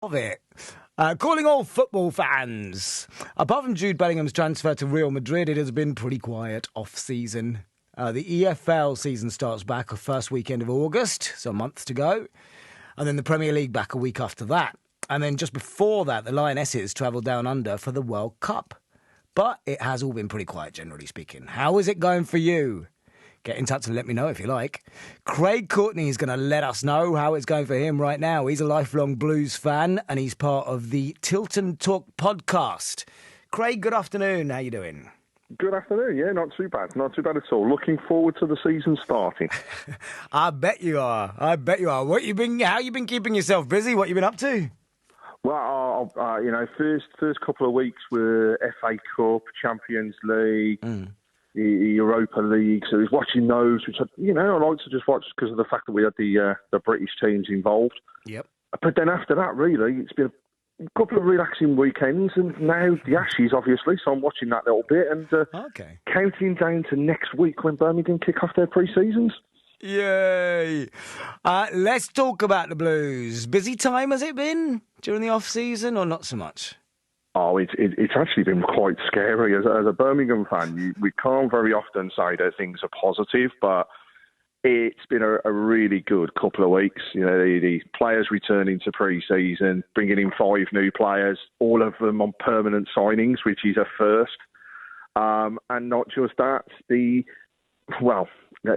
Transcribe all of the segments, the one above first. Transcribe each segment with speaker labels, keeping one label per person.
Speaker 1: Of it. Calling all football fans. Apart from Jude Bellingham's transfer to Real Madrid, it has been pretty quiet off-season. The EFL season starts back the first weekend of August, so a month to go. And then the Premier League back a week after that. And then just before that, the Lionesses travel down under for the World Cup. But it has all been pretty quiet, generally speaking. How is it going for you? Get in touch and let me know if you like. Craig Courtney is going to let us know how it's going for him right now. He's a lifelong Blues fan and he's part of the Tilton Talk podcast. Craig, good afternoon. How you doing?
Speaker 2: Good afternoon. Yeah, not too bad. Not too bad at all. Looking forward to the season starting.
Speaker 1: I bet you are. I bet you are. How you been keeping yourself busy? What you been up to?
Speaker 2: Well, first couple of weeks were FA Cup, Champions League, the Europa League. So I was watching those, which I like to just watch because of the fact that we had the British teams involved.
Speaker 1: Yep.
Speaker 2: But then after that, really, it's been a couple of relaxing weekends, and now the Ashes, obviously. So I'm watching that little bit and counting down to next week when Birmingham kick off their pre-seasons.
Speaker 1: Yay! Let's talk about the Blues. Busy time has it been during the off-season, or not so much?
Speaker 2: Oh, it's actually been quite scary. As a Birmingham fan, we can't very often say that things are positive, but it's been a really good couple of weeks. The players returning to pre-season, bringing in 5 new players, all of them on permanent signings, which is a first. And not just that,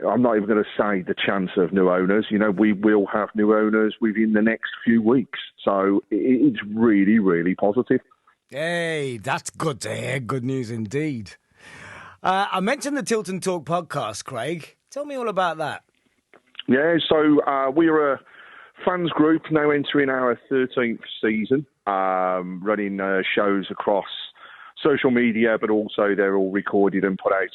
Speaker 2: I'm not even going to say the chance of new owners. We will have new owners within the next few weeks. So it's really, really positive.
Speaker 1: Hey, that's good to hear. Good news indeed. I mentioned the Tilton Talk podcast, Craig. Tell me all about that.
Speaker 2: Yeah, so we are a fans group now entering our 13th season, running shows across social media, but also they're all recorded and put out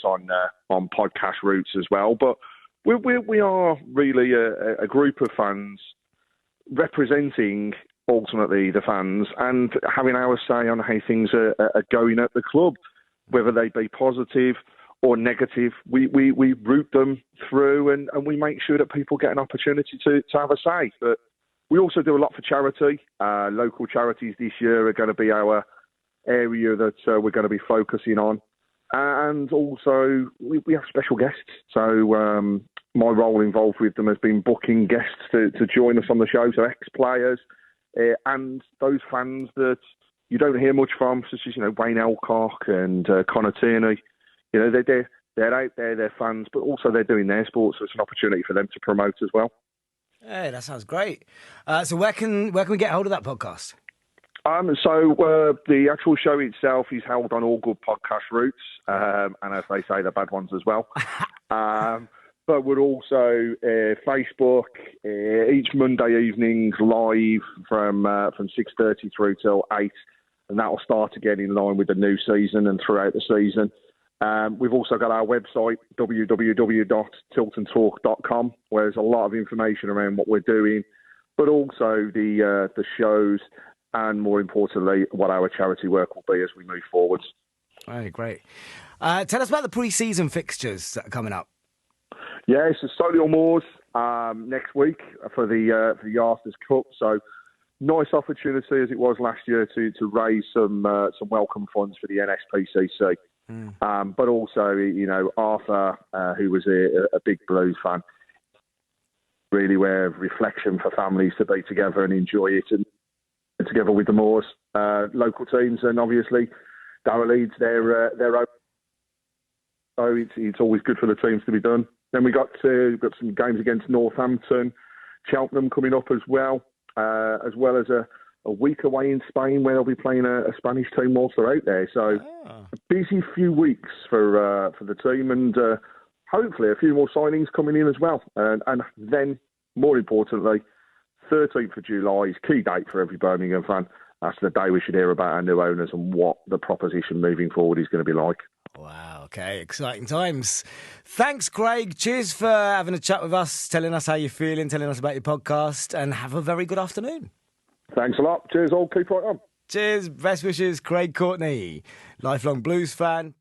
Speaker 2: on podcast routes as well. But we are really a group of fans representing ultimately the fans and having our say on how things are going at the club, whether they be positive or negative. We root them through and we make sure that people get an opportunity to have a say. But we also do a lot for charity. Local charities this year are going to be our area that we're going to be focusing on. And also, we have special guests. So my role involved with them has been booking guests to join us on the show, so ex-players and those fans that you don't hear much from, such as Wayne Elcock and Connor Tierney. They're out there, they're fans, but also they're doing their sport, so it's an opportunity for them to promote as well.
Speaker 1: Hey, that sounds great. So where can we get hold of that podcast?
Speaker 2: So the actual show itself is held on all good podcast routes, and as they say, the bad ones as well. But we're also Facebook each Monday evenings live from 6:30 through till 8, and that will start again in line with the new season and throughout the season. We've also got our website, www.tiltontalk.com, where there's a lot of information around what we're doing, but also the shows, and more importantly, what our charity work will be as we move forwards.
Speaker 1: Oh, great. Tell us about the pre-season fixtures that are coming up.
Speaker 2: Yeah, so Solihull Moors next week for the Arthurs Cup. So nice opportunity as it was last year to raise some welcome funds for the NSPCC. But also, Arthur, who was a big Blues fan, really where reflection for families to be together and enjoy it and together with the Moors, local teams, and obviously Darragh leads their own. So it's always good for the teams to be done. Then we've got some games against Northampton, Cheltenham coming up as well as a week away in Spain where they'll be playing a Spanish team whilst they're out there. So a busy few weeks for the team, and hopefully a few more signings coming in as well. And then, more importantly, 13th of July is key date for every Birmingham fan. That's the day we should hear about our new owners and what the proposition moving forward is going to be like.
Speaker 1: Wow, okay, exciting times. Thanks, Craig. Cheers for having a chat with us, telling us how you're feeling, telling us about your podcast, and have a very good afternoon.
Speaker 2: Thanks a lot. Cheers all. Keep right on.
Speaker 1: Cheers. Best wishes, Craig Courtney, lifelong Blues fan.